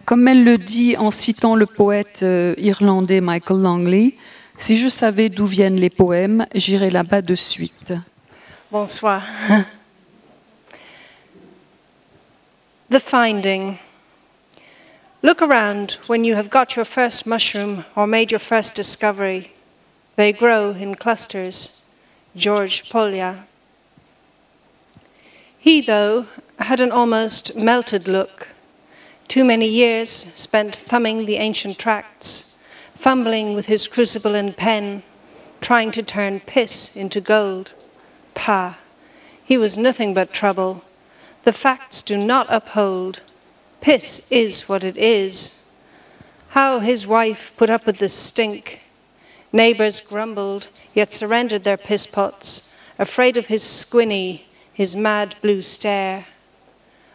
Comme elle le dit en citant le poète irlandais Michael Langley, « Si je savais d'où viennent les poèmes, j'irais là-bas de suite. » Bonsoir. The finding. Look around when you have got your first mushroom or made your first discovery. They grow in clusters. George Polya. He, though, had an almost melted look. Too many years spent thumbing the ancient tracts, fumbling with his crucible and pen, trying to turn piss into gold. Pah, he was nothing but trouble. The facts do not uphold. Piss is what it is. How his wife put up with the stink. Neighbours grumbled, yet surrendered their piss pots, afraid of his squinny, his mad blue stare.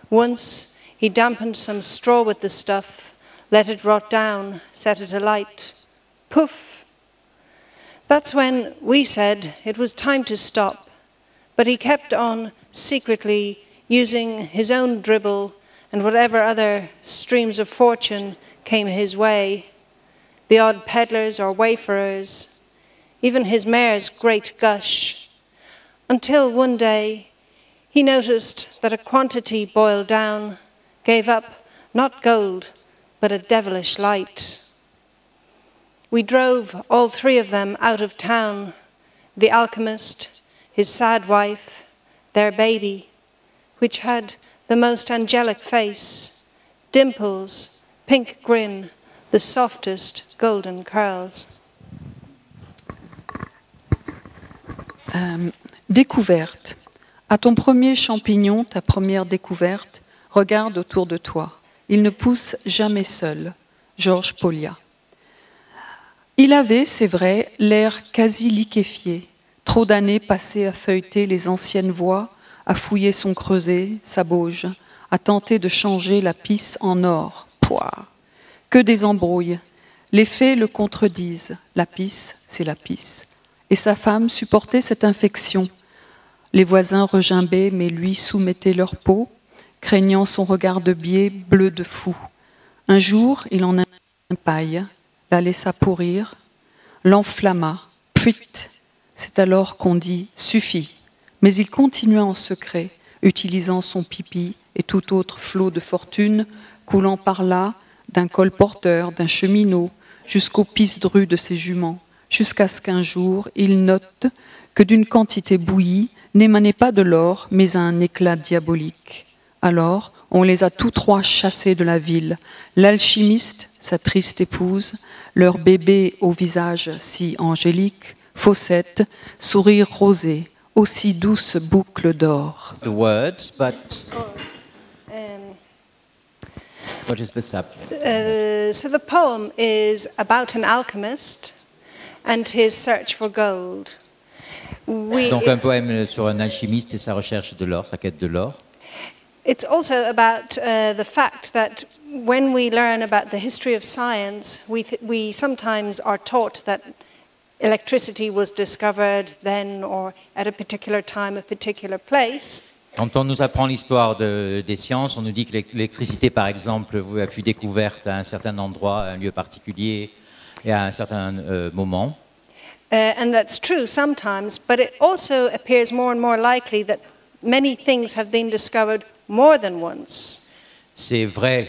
Once he dampened some straw with the stuff, let it rot down, set it alight. Poof! That's when we said it was time to stop, but he kept on secretly using his own dribble and whatever other streams of fortune came his way, the odd peddlers or wayfarers, even his mare's great gush, until one day he noticed that a quantity boiled down gave up not gold, but a devilish light. We drove all three of them out of town, the alchemist, his sad wife, their baby, which had the most angelic face, dimples, pink grin, the softest golden curls. Découverte. À ton premier champignon, ta première découverte, regarde autour de toi. Il ne pousse jamais seul. George Polya. Il avait, c'est vrai, l'air quasi liquéfié. Trop d'années passées à feuilleter les anciennes voies, à fouiller son creuset, sa bauge, à tenter de changer la pisse en or. Pouah! Que des embrouilles. Les faits le contredisent. La pisse, c'est la pisse. Et sa femme supportait cette infection. Les voisins regimbaient, mais lui soumettait leur peau, craignant son regard de biais bleu de fou. Un jour, il en a une paille, la laissa pourrir, l'enflamma. Pfuit! C'est alors qu'on dit « suffit ». Mais il continua en secret, utilisant son pipi et tout autre flot de fortune coulant par là, d'un colporteur, d'un cheminot, jusqu'aux pisse-drues de ses juments, jusqu'à ce qu'un jour, il note que d'une quantité bouillie n'émanait pas de l'or, mais un éclat diabolique. Alors, on les a tous trois chassés de la ville, l'alchimiste, sa triste épouse, leur bébé au visage si angélique, Fawcett, sourire rosé, aussi douce boucle d'or. The words, but what is the subject? So the poem is about an alchemist and his search for gold. Donc un poème sur un alchimiste et sa recherche de l'or, sa quête de l'or. It's also about the fact that when we learn about the history of science, we sometimes are taught that electricity was discovered then or at a particular time, a particular place. Quand on nous apprend l'histoire des sciences, on nous dit que l'électricité, par exemple, fut découverte à un certain endroit, à un lieu particulier et à un certain moment. And that's true sometimes, but it also appears more and more likely that many things have been discovered more than once. C'est vrai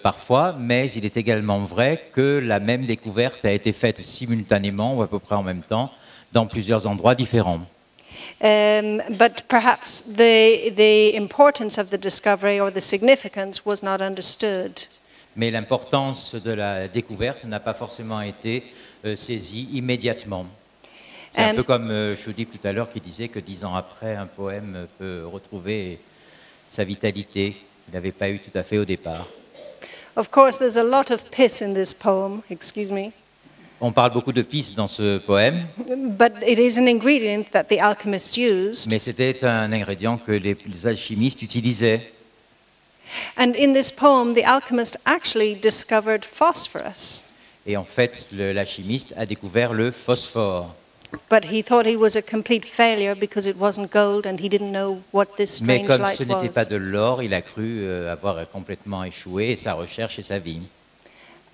parfois, mais il est également vrai que la même découverte a été faite simultanément ou à peu près en même temps dans plusieurs endroits différents. But perhaps the importance of the discovery or the significance was not understood. Mais l'importance de la découverte n'a pas forcément été saisie immédiatement. C'est un peu comme Choudib tout à l'heure qui disait que 10 ans après, un poème peut retrouver sa vitalité qu'il n'avait pas eu tout à fait au départ. Of course, there's a lot of piss in this poem. Excuse me. On parle beaucoup de pisse dans ce poème. But it is an ingredient that the alchemists used. Mais c'était un ingrédient que les alchimistes utilisaient. And in this poem, the alchemist actually discovered phosphorus. Et en fait, l'alchimiste a découvert le phosphore. But he thought he was a complete failure because it wasn't gold and he didn't know what this Mais strange comme light ce n'était pas was. de l'or, il a cru avoir complètement échoué et sa recherche et sa vie.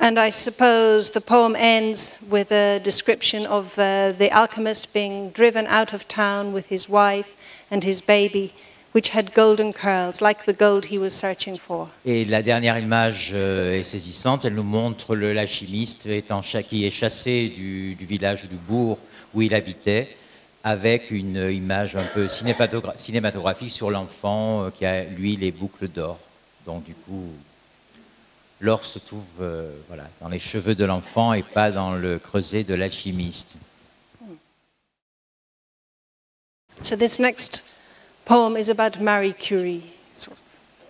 And I suppose the poem ends with a description of the alchemist being driven out of town with his wife and his baby, which had golden curls, like the gold he was searching for. Et la dernière image est saisissante. Elle nous montre l'alchimiste qui est chassé du village, du bourg où il habitait, avec une image un peu cinématographique sur l'enfant qui a, lui, les boucles d'or. Donc, du coup, l'or se trouve voilà, dans les cheveux de l'enfant et pas dans le creuset de l'alchimiste. So this next poem is about Marie Curie.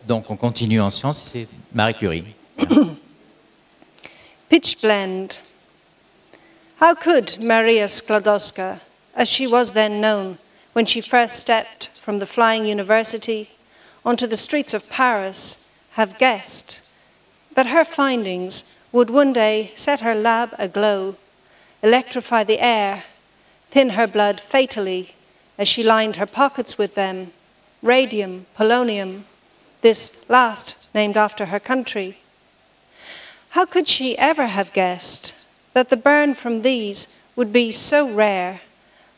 Donc, on continue en sciences, c'est Marie Curie. Pitchblende. How could Maria Sklodowska, as she was then known, when she first stepped from the Flying University onto the streets of Paris, have guessed that her findings would one day set her lab aglow, electrify the air, thin her blood fatally as she lined her pockets with them, radium, polonium, this last named after her country? How could she ever have guessed that the burn from these would be so rare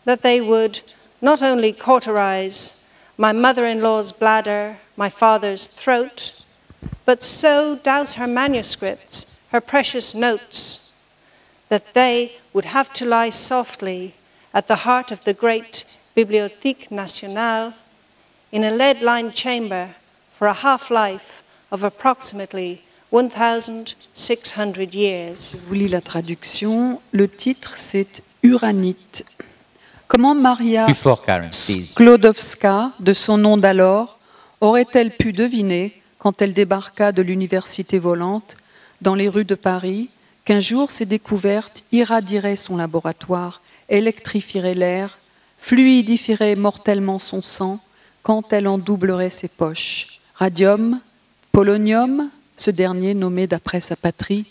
that they would not only cauterize my mother-in-law's bladder, my father's throat, but so douse her manuscripts, her precious notes, that they would have to lie softly at the heart of the great Bibliothèque Nationale in a lead-lined chamber for a half-life of approximately 1,600 years. Je vous lis la traduction. Le titre, c'est Uranite. Comment Maria Plus fort, Karen, please. Sklodowska, de son nom d'alors, aurait-elle pu deviner, quand elle débarqua de l'université volante dans les rues de Paris, qu'un jour ses découvertes irradieraient son laboratoire, électrifieraient l'air, fluidifieraient mortellement son sang, quand elle en doublerait ses poches? Radium, polonium, ce dernier nommé d'après sa patrie.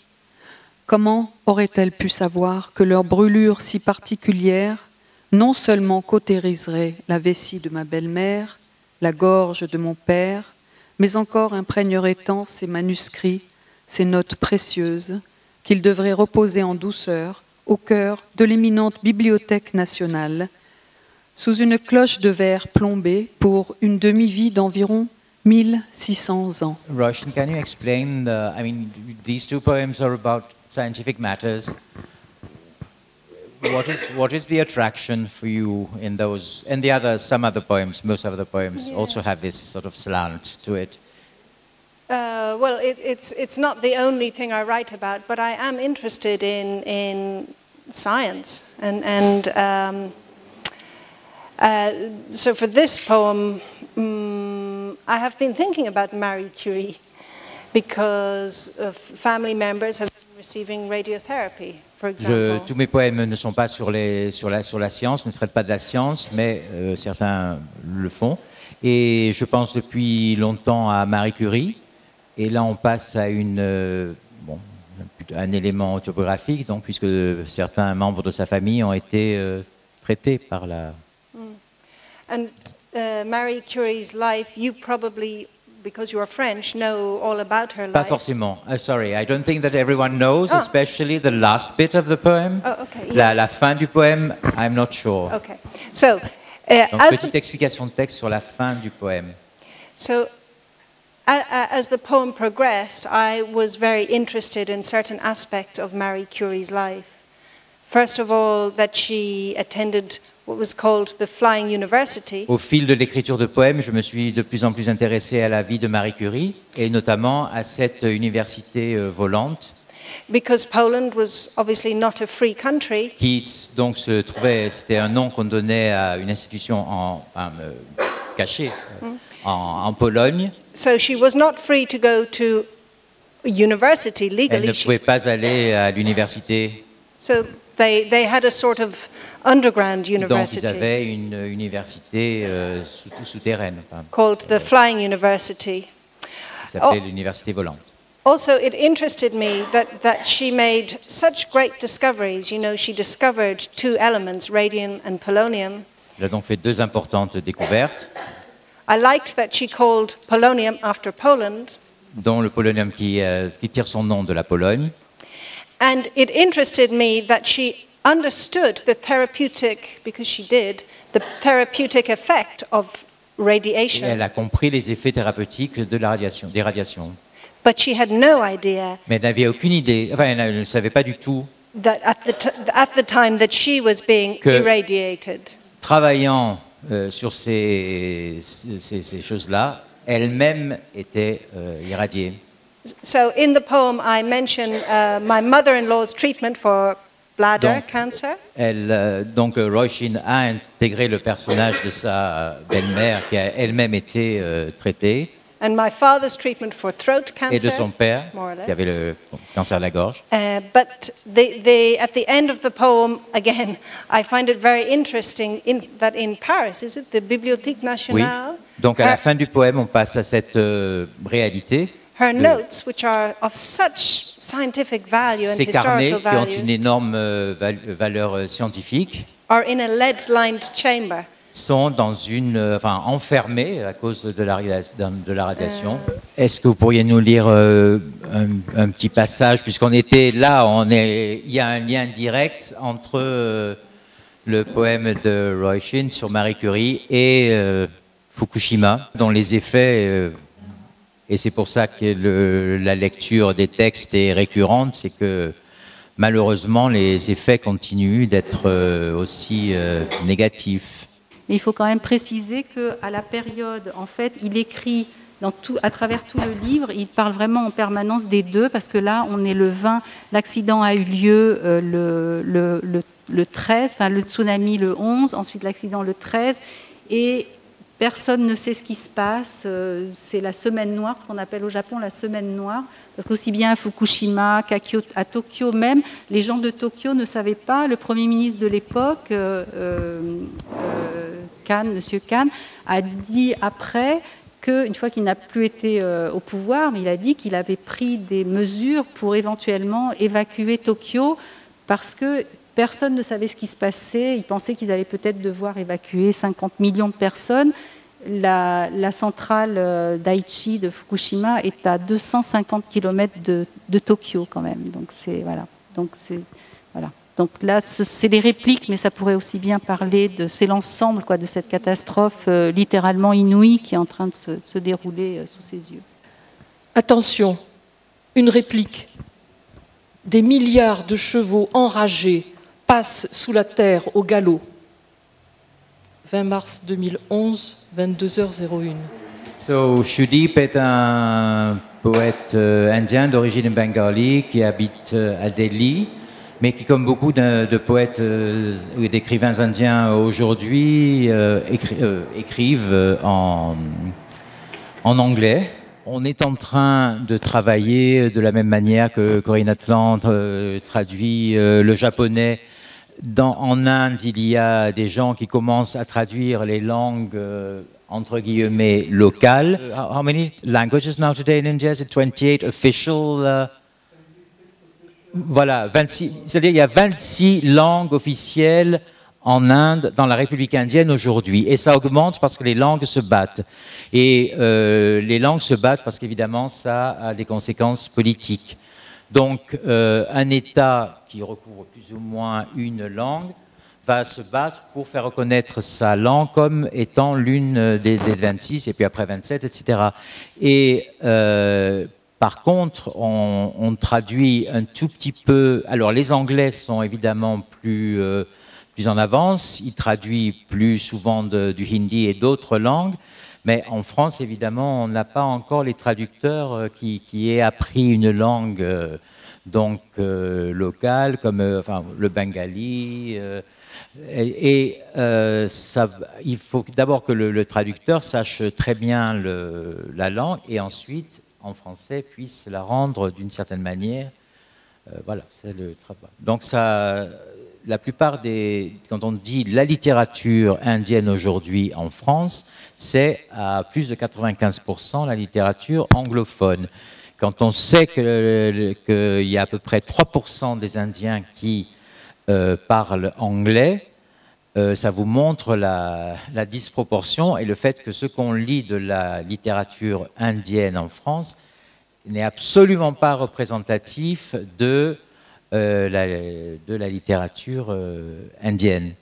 Comment aurait-elle pu savoir que leur brûlure si particulière non seulement cautériserait la vessie de ma belle-mère, la gorge de mon père, mais encore imprégnerait tant ces manuscrits, ces notes précieuses, qu'ils devraient reposer en douceur au cœur de l'éminente Bibliothèque nationale, sous une cloche de verre plombée pour une demi-vie d'environ 1600 ans. Roshan, can you explain I mean, these two poems are about scientific matters. What is the attraction for you in those, and some other poems, most of the poems also have this sort of slant to it? Well, it's not the only thing I write about, but I am interested in science, so for this poem, I have been thinking about Marie Curie because family members have been receiving radiotherapy, for example. Tous mes poèmes ne sont pas sur la science, ne traitent pas de la science, mais certains le font. Et je pense depuis longtemps à Marie Curie. Et là, on passe à un élément autobiographique, donc, puisque certains membres de sa famille ont été traités par la... And Marie Curie's life, you probably, because you are French, know all about her life. Pas forcément. Sorry, I don't think that everyone knows, especially the last bit of the poem. Oh, okay, yeah. La fin du poème, I'm not sure. Okay. So, donc, petite explication de texte sur la fin du poème. So, as the poem progressed, I was very interested in certain aspects of Marie Curie's life. First of all, that she attended what was called the Flying University. Au fil de l'écriture de poèmes, je me suis de plus en plus intéressé à la vie de Marie Curie et notamment à cette université volante. Because Poland was obviously not a free country. Qui donc se trouvait, c'était un nom qu'on donnait à une institution cachée en Pologne. So she was not free to go to university legally. Elle ne pouvait pas aller à l'université. So they had a sort of underground university. Donc ils avaient une université souterraine. Called the Flying University. Qui s'appelait l'université volante. Also, it interested me that she made such great discoveries. You know, she discovered 2 elements, radium and polonium. Elle a donc fait 2 importantes découvertes. I liked that she called polonium after Poland. Dont le polonium qui tire son nom de la Pologne. And it interested me that she understood the therapeutic, because she did, the therapeutic effect of radiation. Et elle a compris les effets thérapeutiques de la radiation, des radiations. But she had no idea. Mais elle n'avait aucune idée, enfin elle ne savait pas du tout. That at the time that she was being irradiated. Travaillant sur ces choses-là, elle-même était irradiée. So in the poem, I mention my mother-in-law's treatment for bladder cancer. Donc Roisin a intégré le personnage de sa belle-mère qui a elle-même été traitée. And my father's treatment for throat cancer. Et de son père qui avait le cancer de la gorge. But at the end of the poem, again, I find it very interesting that in Paris, is it the Bibliothèque Nationale? Oui. Donc à la fin du poème, on passe à cette réalité. Her notes, which are of such scientific value and historical value, ces carnets qui ont une énorme valeur scientifique, are in a lead-lined chamber. Sont dans enfermés à cause de la radiation. Est-ce que vous pourriez nous lire un petit passage, puisqu'on était là, il y a un lien direct entre le poème de Roisin sur Marie Curie et Fukushima, dont les effets, et c'est pour ça que la lecture des textes est récurrente, c'est que malheureusement les effets continuent d'être aussi négatifs. Mais il faut quand même préciser qu'à la période, en fait, il écrit à travers tout le livre, il parle vraiment en permanence des 2, parce que là, on est le 20, l'accident a eu lieu le 13, enfin le tsunami le 11, ensuite l'accident le 13, et personne ne sait ce qui se passe. C'est la semaine noire, ce qu'on appelle au Japon la semaine noire, parce qu'aussi bien à Fukushima qu'à Tokyo même, les gens de Tokyo ne savaient pas. Le Premier ministre de l'époque, Monsieur Kan, a dit après qu'une fois qu'il n'a plus été au pouvoir, il a dit qu'il avait pris des mesures pour éventuellement évacuer Tokyo, parce que personne ne savait ce qui se passait. Ils pensaient qu'ils allaient peut-être devoir évacuer 50 millions de personnes. La centrale Daiichi de Fukushima est à 250 km de Tokyo quand même. Donc voilà. Donc là, c'est des répliques, mais ça pourrait aussi bien parler c'est l'ensemble de cette catastrophe littéralement inouïe qui est en train de se dérouler sous ses yeux. Attention, une réplique. Des milliards de chevaux enragés passent sous la terre au galop. 20 mars 2011, 22h01. So, Shudip est un poète indien d'origine bengali qui habite à Delhi, mais qui, comme beaucoup de poètes et d'écrivains indiens aujourd'hui, écrivent en anglais. On est en train de travailler de la même manière que Corinne Atlan traduit le japonais. En Inde, il y a des gens qui commencent à traduire les langues entre guillemets locales. How many languages now today in India? Is it 28 official? Voilà, 26. C'est-à-dire il y a 26 langues officielles en Inde, dans la République indienne aujourd'hui. Et ça augmente parce que les langues se battent. Et les langues se battent parce qu'évidemment, ça a des conséquences politiques. Donc, un État qui recouvre plus ou moins une langue va se battre pour faire reconnaître sa langue comme étant l'une des 26, et puis après 27, etc. Et par contre, on traduit un tout petit peu... Alors, les Anglais sont évidemment plus en avance, ils traduisent plus souvent du hindi et d'autres langues, mais en France, évidemment, on n'a pas encore les traducteurs qui aient appris une langue locale, comme le bengali. Il faut d'abord que le traducteur sache très bien la langue et ensuite, en français, puisse la rendre d'une certaine manière. Voilà, c'est le travail. Donc la plupart quand on dit la littérature indienne aujourd'hui en France, c'est à plus de 95% la littérature anglophone, Quand on sait qu'il y a à peu près 3% des Indiens qui parlent anglais, ça vous montre la disproportion et le fait que ce qu'on lit de la littérature indienne en France n'est absolument pas représentatif de la littérature indienne.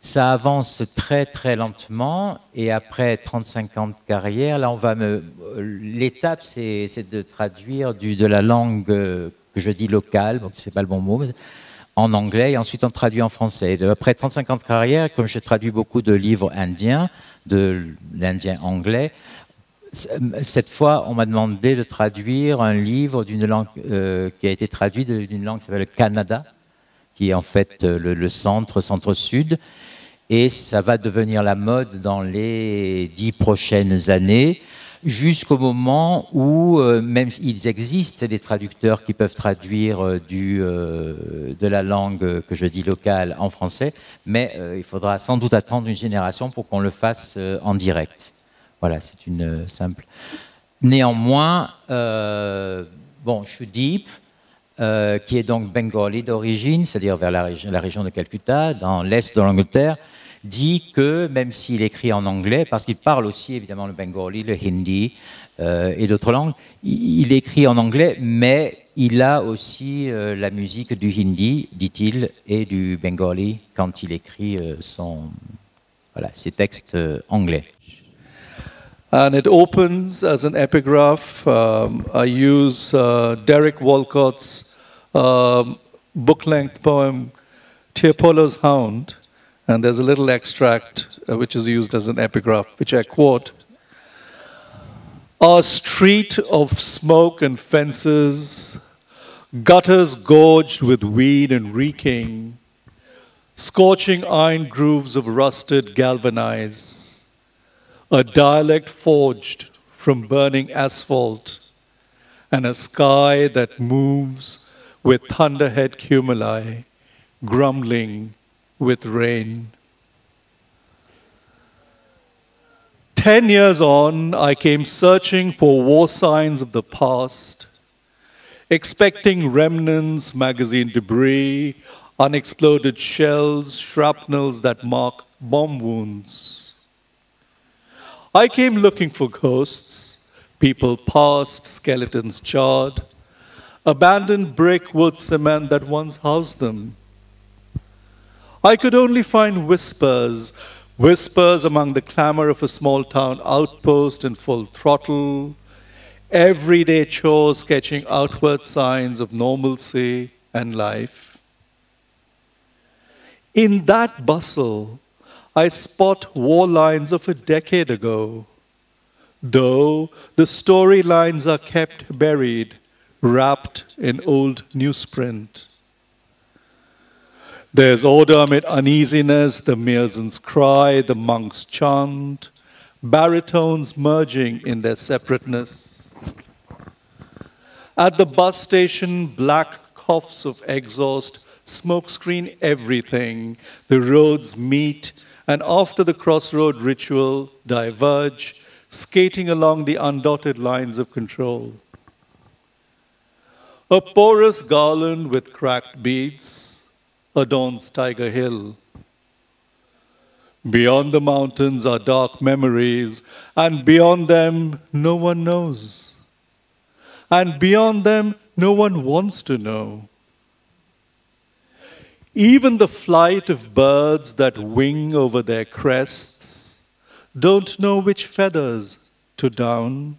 Ça avance très très lentement et après 35 ans de carrière, là l'étape c'est de traduire de la langue que je dis locale, donc c'est pas le bon mot, mais en anglais et ensuite on traduit en français. Après 35 ans de carrière, comme je traduis beaucoup de livres indiens, de l'indien anglais, cette fois on m'a demandé de traduire un livre d'une langue qui a été traduit d'une langue qui s'appelle le Kannada, qui est en fait le centre-sud, et ça va devenir la mode dans les 10 prochaines années, jusqu'au moment où, même s'il existe des traducteurs qui peuvent traduire de la langue que je dis locale en français, mais il faudra sans doute attendre une génération pour qu'on le fasse en direct. Voilà, c'est une simple. Néanmoins, bon, Shudip, qui est donc bengali d'origine, c'est-à-dire vers la région de Calcutta, dans l'est de l'Angleterre, dit que, même s'il écrit en anglais, parce qu'il parle aussi évidemment le bengali, le hindi et d'autres langues, il écrit en anglais, mais il a aussi la musique du hindi, dit-il, et du bengali quand il écrit ses textes anglais. And it opens as an epigraph. I use Derek Walcott's book-length poem, Tiapolo's Hound, and there's a little extract which is used as an epigraph, which I quote. Our street of smoke and fences, gutters gorged with weed and reeking, scorching iron grooves of rusted galvanize, a dialect forged from burning asphalt, and a sky that moves with thunderhead cumuli, grumbling with rain. 10 years on, I came searching for war signs of the past, expecting remnants, magazine debris, unexploded shells, shrapnels that mark bomb wounds. I came looking for ghosts, people past, skeletons charred, abandoned brick, wood, cement that once housed them. I could only find whispers, whispers among the clamor of a small town outpost in full throttle, everyday chores sketching outward signs of normalcy and life. In that bustle, I spot war lines of a decade ago, though the storylines are kept buried, wrapped in old newsprint. There's order amid uneasiness, the muezzins cry, the monks chant, baritones merging in their separateness. At the bus station, black coughs of exhaust smokescreen everything. The roads meet, and after the crossroad ritual, diverge, skating along the undotted lines of control. A porous garland with cracked beads adorns Tiger Hill. Beyond the mountains are dark memories, and beyond them no one knows. And beyond them no one wants to know. Even the flight of birds that wing over their crests don't know which feathers to down.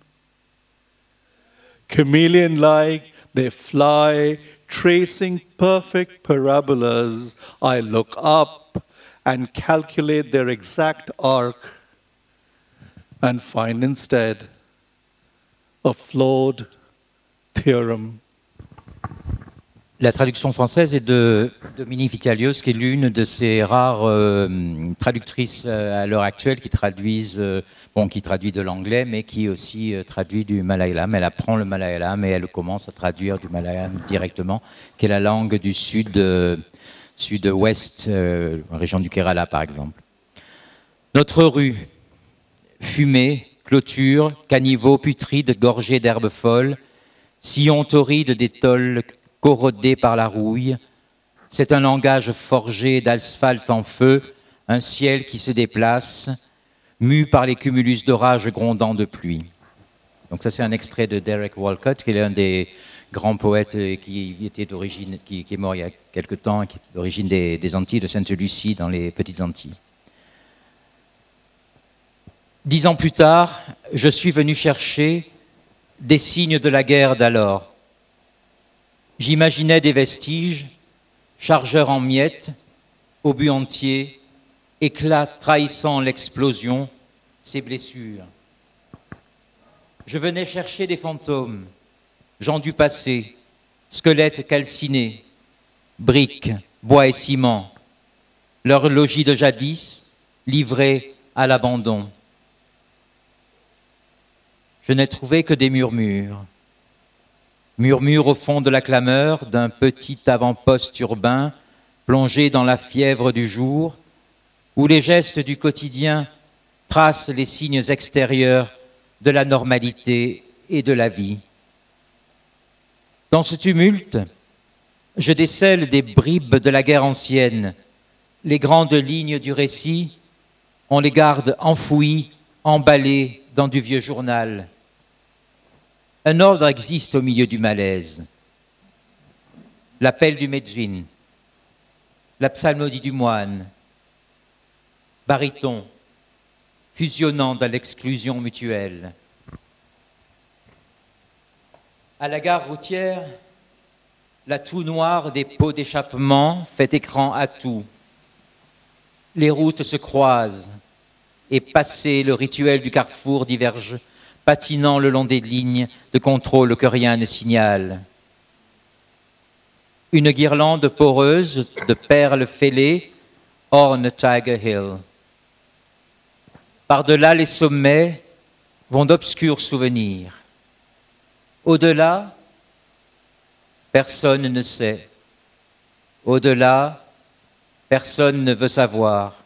Chameleon-like they fly, tracing perfect parabolas. I look up and calculate their exact arc and find instead a flawed theorem. La traduction française est de Dominique Vitalios, qui est l'une de ces rares traductrices à l'heure actuelle qui traduisent, qui traduit de l'anglais, mais qui aussi traduit du malayalam. Elle apprend le malayalam et elle commence à traduire du malayalam directement, qui est la langue du sud-ouest, région du Kerala par exemple. Notre rue, fumée, clôture, caniveau putride, gorgée d'herbes folles, sillon torride des tôles corrodées par la rouille. C'est un langage forgé d'asphalte en feu, un ciel qui se déplace, mu par les cumulus d'orage grondant de pluie. Donc ça, c'est un extrait de Derek Walcott, qui est l'un des grands poètes qui était d'origine, qui est mort il y a quelque temps, qui est d'origine des Antilles, de Sainte-Lucie, dans les Petites Antilles. 10 ans plus tard, je suis venu chercher des signes de la guerre d'alors. J'imaginais des vestiges, chargeurs en miettes, obus entiers, éclats trahissant l'explosion, ces blessures. Je venais chercher des fantômes, gens du passé, squelettes calcinés, briques, bois et ciment, leur logis de jadis, livrés à l'abandon. Je n'ai trouvé que des murmures. Murmures au fond de la clameur d'un petit avant-poste urbain plongé dans la fièvre du jour, où les gestes du quotidien tracent les signes extérieurs de la normalité et de la vie. Dans ce tumulte, je décèle des bribes de la guerre ancienne. Les grandes lignes du récit, on les garde enfouies, emballées dans du vieux journal. Un ordre existe au milieu du malaise. L'appel du Médouin, la psalmodie du moine, baryton, fusionnant dans l'exclusion mutuelle. À la gare routière, la toux noire des pots d'échappement fait écran à tout. Les routes se croisent et passé le rituel du carrefour diverge, patinant le long des lignes de contrôle que rien ne signale. Une guirlande poreuse de perles fêlées orne Tiger Hill. Par-delà les sommets vont d'obscurs souvenirs. Au-delà, personne ne sait. Au-delà, personne ne veut savoir.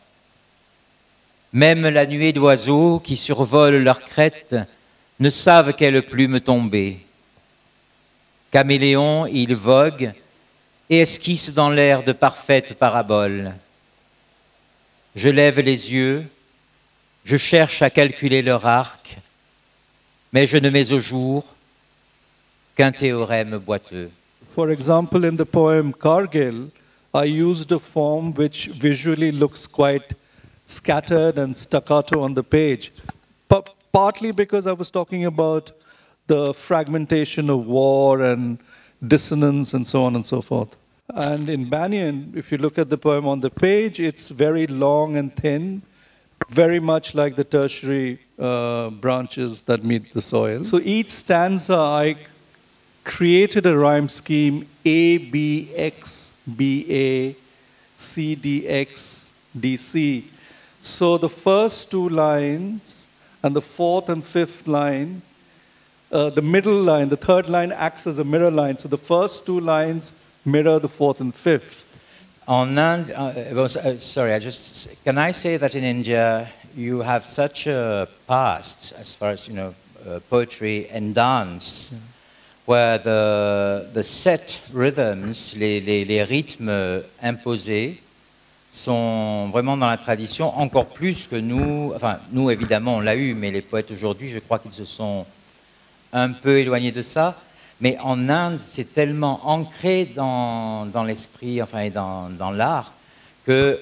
Même la nuée d'oiseaux qui survolent leurs crêtes ne savent quelle plume tomber. Caméléons, ils voguent et esquissent dans l'air de parfaites paraboles. Je lève les yeux, je cherche à calculer leur arc, mais je ne mets au jour qu'un théorème boiteux. For example, in the poem Kargil, I used a form which visually looks quite scattered and staccato on the page, partly because I was talking about the fragmentation of war and dissonance and so on and so forth. And in Banyan, if you look at the poem on the page, it's very long and thin, very much like the tertiary branches that meet the soil. So each stanza, I created a rhyme scheme A, B, X, B, A, C, D, X, D, C. So the first two lines and the fourth and fifth line, the middle line, the third line acts as a mirror line. So the first two lines mirror the fourth and fifth. En Inde, can I say that in India you have such a past as far as poetry and dance, where the set rhythms, les rythmes imposés, sont vraiment dans la tradition, encore plus que nous. Enfin, nous évidemment on l'a eu, mais les poètes aujourd'hui, je crois qu'ils se sont un peu éloignés de ça. Mais en Inde, c'est tellement ancré dans l'esprit, enfin, et dans l'art, que,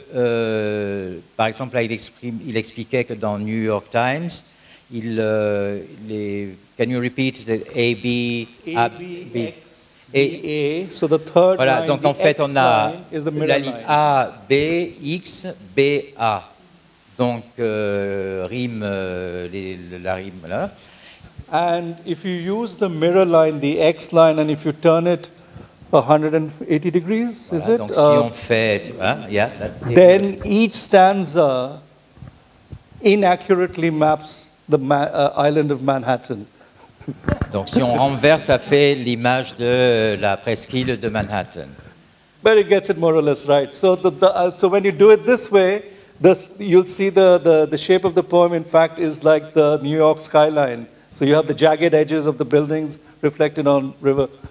par exemple, là, il expliquait que dans New York Times, can you repeat the A, B, A, B, A, so the third voilà, line, donc en fait, on a la ligne line. A, B, X, B, A. Donc, rime, la rime, là. And if you use the mirror line, the X line, and if you turn it 180 degrees, Voilà, is it? Donc, si on fait, then each stanza inaccurately maps the island of Manhattan. Donc, si on renverse, ça fait l'image de la presqu'île de Manhattan. But it gets it more or less right. So, so when you do it this way, you'll see the shape of the poem, in fact, is like the New York skyline. So you have the jagged edges of the buildings reflected on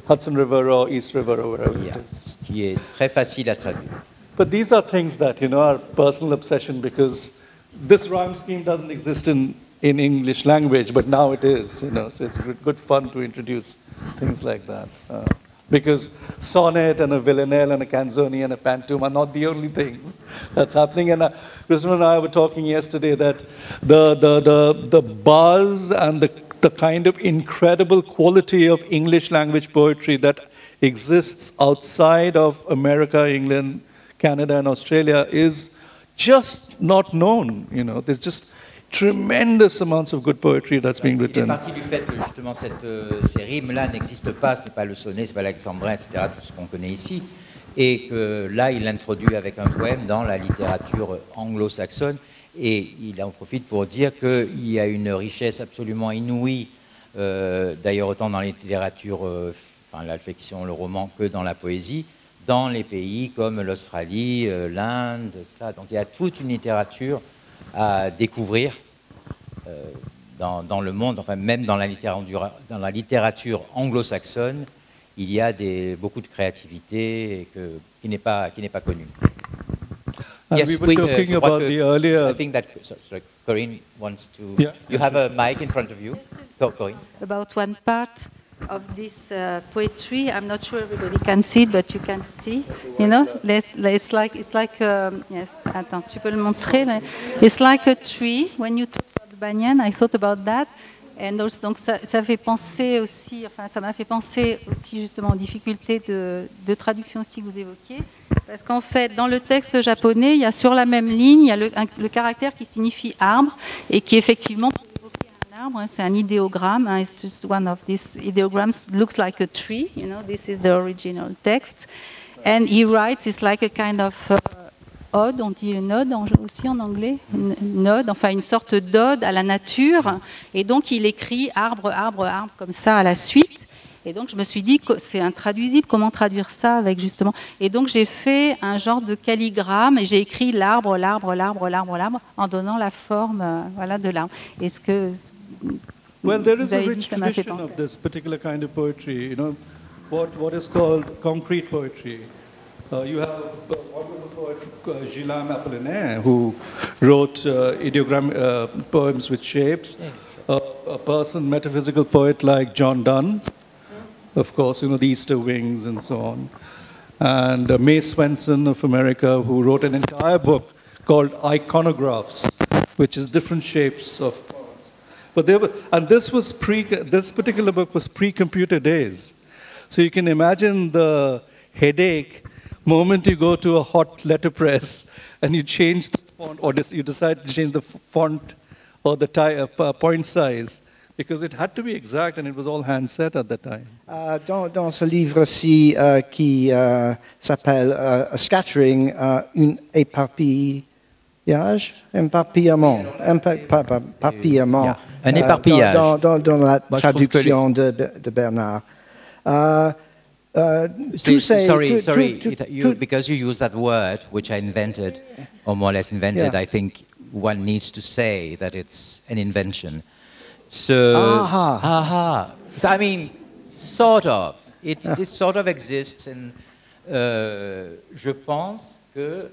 Hudson River or East River or wherever it is. Ce qui est très facile à traduire. But these are things that, are personal obsession, because this rhyme scheme doesn't exist in English language, but now it is, so it's good fun to introduce things like that. Because sonnet and a villanelle and a canzone and a pantoum are not the only things that's happening. And Kristen and I were talking yesterday that the buzz and the kind of incredible quality of English language poetry that exists outside of America, England, Canada, and Australia is just not known. There's just tremendous amounts of good poetry that's being written. Il est parti du fait que justement ces rimes-là n'existent pas, ce n'est pas le sonnet, ce n'est pas l'alexandrin, etc., tout ce qu'on connaît ici, et que là, il l'introduit avec un poème dans la littérature anglo-saxonne, et il en profite pour dire qu'il y a une richesse absolument inouïe, d'ailleurs autant dans la littérature, la fiction, le roman, que dans la poésie, dans les pays comme l'Australie, l'Inde, etc. Donc il y a toute une littérature à découvrir dans le monde, enfin même dans la littérature anglo-saxonne, il y a beaucoup de créativité qui n'est pas connue. Yes, we were talking about the earlier. I think that Corinne wants to. Yeah. You have a mic in front of you, Corinne. About one part of this poetry, I'm not sure everybody can see it, but you can see. It's like yes. Attends, tu peux le montrer. It's like a tree. When you talk about the banyan, I thought about that. And also, donc ça fait penser aussi, ça m'a fait penser aussi justement aux difficultés de traduction aussi que vous évoquiez, parce qu'en fait, dans le texte japonais, il y a sur la même ligne, il y a le caractère qui signifie arbre et qui effectivement peut évoquer un arbre. C'est un idéogramme. It's just one of these ideograms. Looks like a tree. This is the original text, and he writes it's like a kind of ode, on dit une ode aussi en anglais, une ode, enfin une sorte d'ode à la nature, et donc il écrit arbre, arbre, arbre, comme ça à la suite, et donc je me suis dit que c'est intraduisible, comment traduire ça avec justement, et donc j'ai fait un genre de calligramme, et j'ai écrit l'arbre, l'arbre, l'arbre, l'arbre, l'arbre, en donnant la forme de l'arbre. Est-ce que well, there is a rich tradition of this particular kind of poetry, what is called concrete poetry. You have wonderful poet Gilles Apollinaire, who wrote ideogram poems with shapes. A person, metaphysical poet like John Donne, of course, the Easter Wings and so on. And Mae Swenson of America, who wrote an entire book called Iconographs, which is different shapes of poems. But this particular book was pre-computer days. So you can imagine the headache moment you go to a hot letterpress and you change the font, or you decide to change the font or the point size, because it had to be exact and it was all hand set at that time. Dans ce livre-ci qui s'appelle Scattering, un éparpillage, éparpillement, un éparpillage. Dans la traduction de Bernard. Because you use that word, which I invented, or more or less invented, yeah. I think one needs to say that it's an invention. So, I mean, sort of. It sort of exists, and je pense que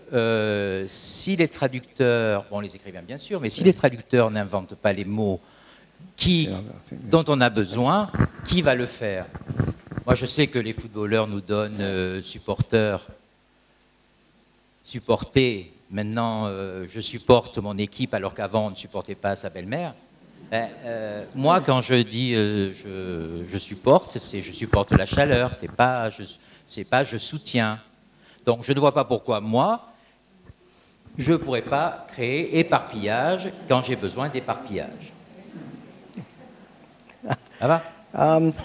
si les traducteurs, bon, les écrivains bien sûr, mais si les traducteurs n'inventent pas les mots dont on a besoin, qui va le faire? Moi, je sais que les footballeurs nous donnent supporter. Maintenant, je supporte mon équipe alors qu'avant, on ne supportait pas sa belle-mère. Moi, quand je dis je supporte, c'est je supporte la chaleur, c'est pas je soutiens. Donc, je ne vois pas pourquoi moi, je ne pourrais pas créer éparpillage quand j'ai besoin d'éparpillage. Ça va?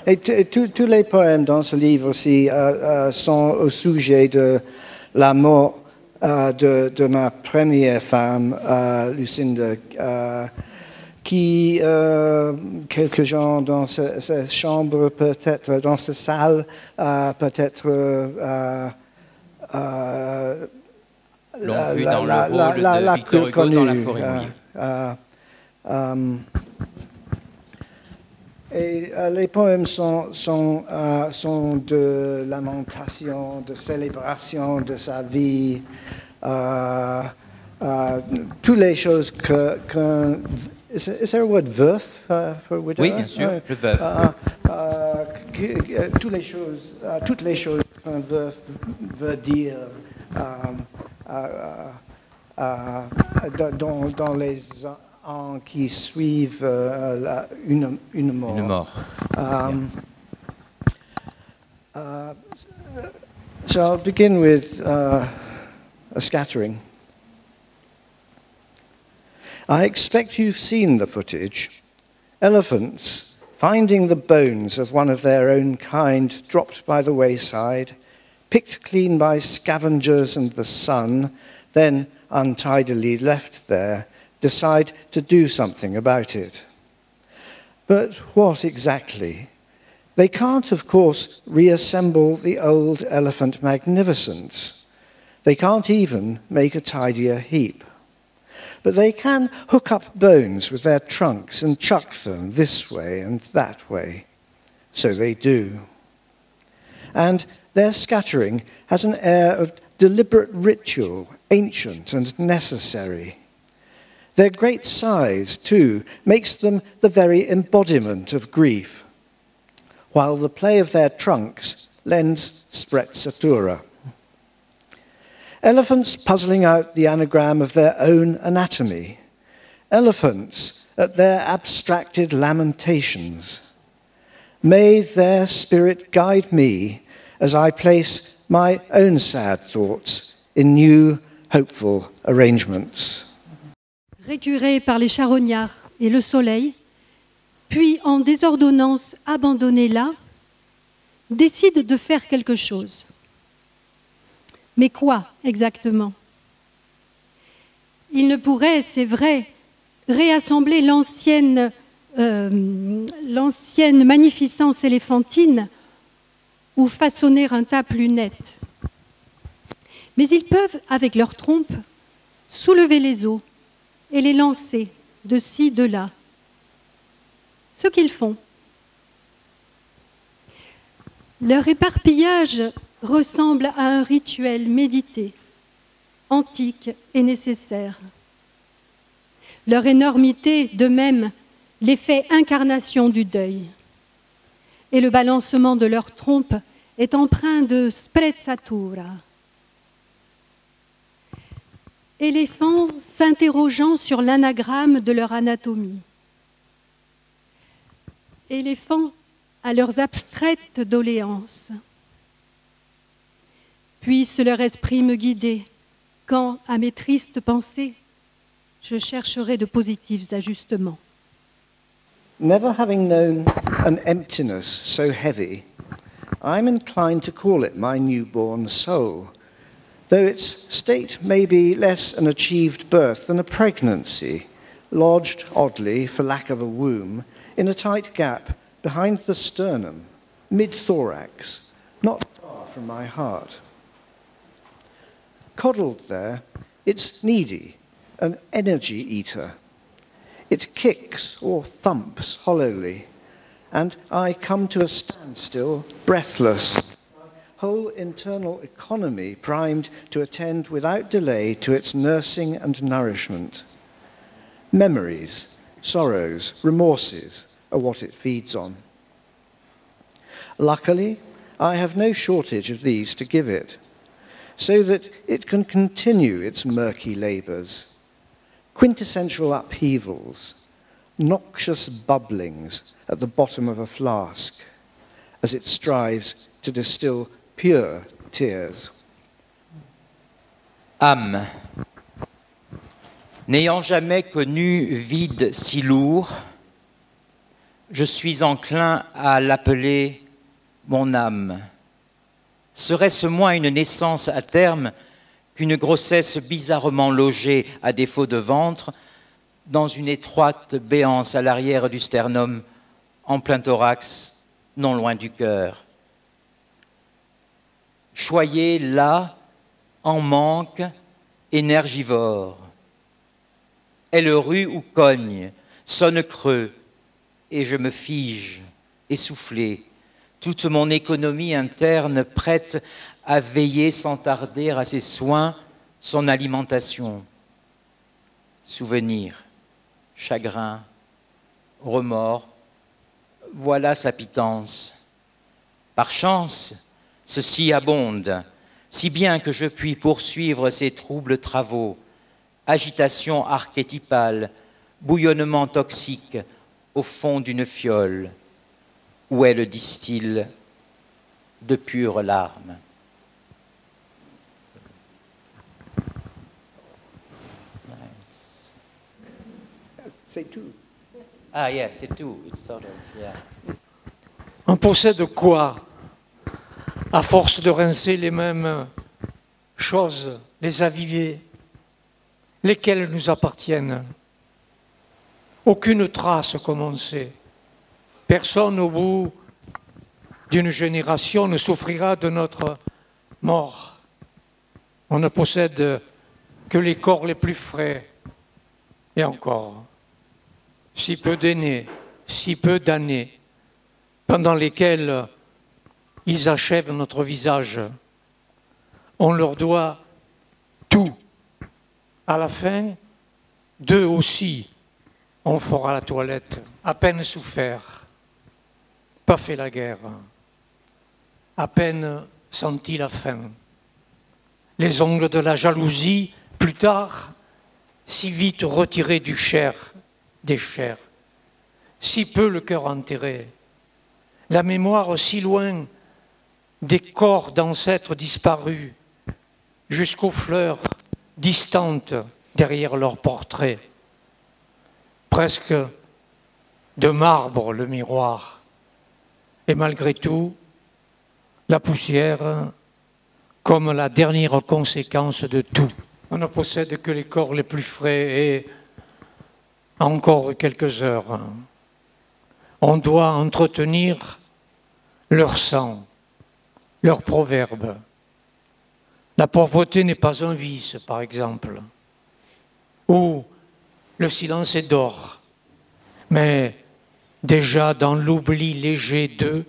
Et tous les poèmes dans ce livre aussi sont au sujet de la mort de ma première femme, Lucinda, qui, quelques gens dans cette chambre, peut-être dans cette salle, peut-être l'ont vu dans le rôle de Victor Hugo dans La Forêt mouillée. Et les poèmes sont de lamentation, de célébration de sa vie, toutes les choses qu'un... Is there a word veuf for widow? Oui, bien sûr, le veuf. Toutes les choses qu'un veuf veut dire dans les ans qui suivent une mort. Une mort. So I'll begin with a scattering. I expect you've seen the footage. Elephants finding the bones of one of their own kind dropped by the wayside, picked clean by scavengers and the sun, then untidily left there, decide to do something about it. But what exactly? They can't, of course, reassemble the old elephant magnificence. They can't even make a tidier heap. But they can hook up bones with their trunks and chuck them this way and that way. So they do. And their scattering has an air of deliberate ritual, ancient and necessary. Their great size, too, makes them the very embodiment of grief, while the play of their trunks lends sprezzatura. Elephants puzzling out the anagram of their own anatomy. Elephants at their abstracted lamentations. May their spirit guide me as I place my own sad thoughts in new, hopeful arrangements. Récurés par les charognards et le soleil, puis en désordonnance abandonnés là, décident de faire quelque chose. Mais quoi exactement? Ils ne pourraient, c'est vrai, réassembler l'ancienne magnificence éléphantine ou façonner un tas plus net. Mais ils peuvent, avec leurs trompes, soulever les os et les lancer de ci, de là. Ce qu'ils font. Leur éparpillage ressemble à un rituel médité, antique et nécessaire. Leur énormité, de même, les fait incarnation du deuil. Et le balancement de leurs trompes est empreint de sprezzatura. Éléphants s'interrogeant sur l'anagramme de leur anatomie. Éléphants à leurs abstraites doléances. Puisse leur esprit me guider quand, à mes tristes pensées, je chercherai de positifs ajustements. Never having known an emptiness so heavy, I'm inclined to call it my newborn soul, though its state may be less an achieved birth than a pregnancy, lodged oddly, for lack of a womb, in a tight gap behind the sternum, mid-thorax, not far from my heart. Coddled there, it's needy, an energy eater. It kicks or thumps hollowly, and I come to a standstill, breathless, my whole internal economy primed to attend without delay to its nursing and nourishment. Memories, sorrows, remorses are what it feeds on. Luckily, I have no shortage of these to give it, so that it can continue its murky labours, quintessential upheavals, noxious bubblings at the bottom of a flask, as it strives to distill pure tears. Âme. N'ayant jamais connu vide si lourd, je suis enclin à l'appeler mon âme. Serait-ce moins une naissance à terme qu'une grossesse bizarrement logée, à défaut de ventre, dans une étroite béance à l'arrière du sternum, en plein thorax, non loin du cœur? Choyé là, en manque, énergivore. Elle rue ou cogne, sonne creux, et je me fige. essoufflé, toute mon économie interne prête à veiller sans tarder à ses soins, son alimentation. Souvenirs, chagrin, remords, voilà sa pitance. Par chance, ceci abonde, si bien que je puis poursuivre ces troubles travaux, agitation archétypale, bouillonnement toxique au fond d'une fiole, où elle distille de pures larmes. C'est tout. Ah, yes, c'est tout. It's sort of, yeah. On possède quoi à force de rincer les mêmes choses, les aviver, lesquelles nous appartiennent? Aucune trace, comme on sait. Personne au bout d'une génération ne souffrira de notre mort. On ne possède que les corps les plus frais. Et encore, si peu d'aînés, si peu d'années, pendant lesquelles ils achèvent notre visage. On leur doit tout. À la fin, d'eux aussi, on fera la toilette, à peine souffert, pas fait la guerre, à peine senti la faim. Les ongles de la jalousie, plus tard, si vite retirés du chair, des chairs, si peu le cœur enterré, la mémoire si loin des corps d'ancêtres disparus, jusqu'aux fleurs distantes derrière leurs portraits. Presque de marbre le miroir. Et malgré tout, la poussière comme la dernière conséquence de tout. On ne possède que les corps les plus frais et encore quelques heures. On doit entretenir leur sang, leurs proverbes. La pauvreté n'est pas un vice, par exemple, ou le silence est d'or, mais déjà dans l'oubli léger d'eux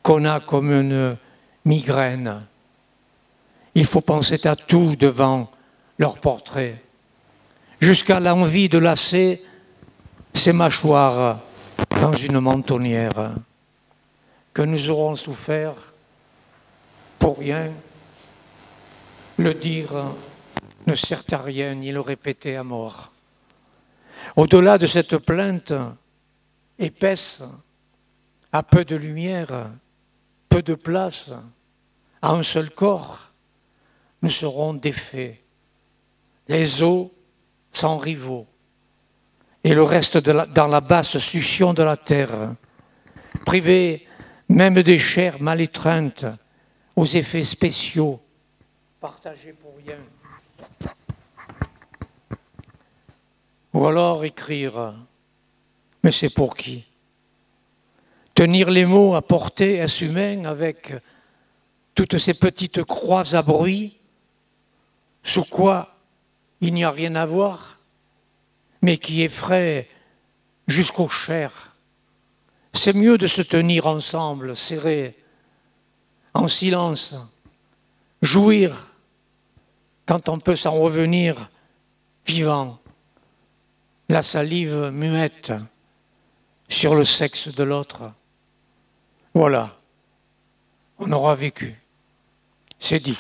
qu'on a comme une migraine. Il faut penser à tout devant leur portrait, jusqu'à l'envie de lasser ces mâchoires dans une mentonnière, que nous aurons souffert pour rien. Le dire ne sert à rien, ni le répéter à mort. Au-delà de cette plainte épaisse, à peu de lumière, peu de place, à un seul corps, nous serons défaits, les os sans rivaux, et le reste dans la basse succion de la terre, privés même des chairs mal étreintes aux effets spéciaux, partagés pour rien. Ou alors écrire, mais c'est pour qui? Tenir les mots à portée, est-ce humain, avec toutes ces petites croix à bruit, sous quoi il n'y a rien à voir, mais qui effraie jusqu'aux chairs. C'est mieux de se tenir ensemble, serrés, en silence, jouir quand on peut s'en revenir vivant, la salive muette sur le sexe de l'autre. Voilà, on aura vécu, c'est dit.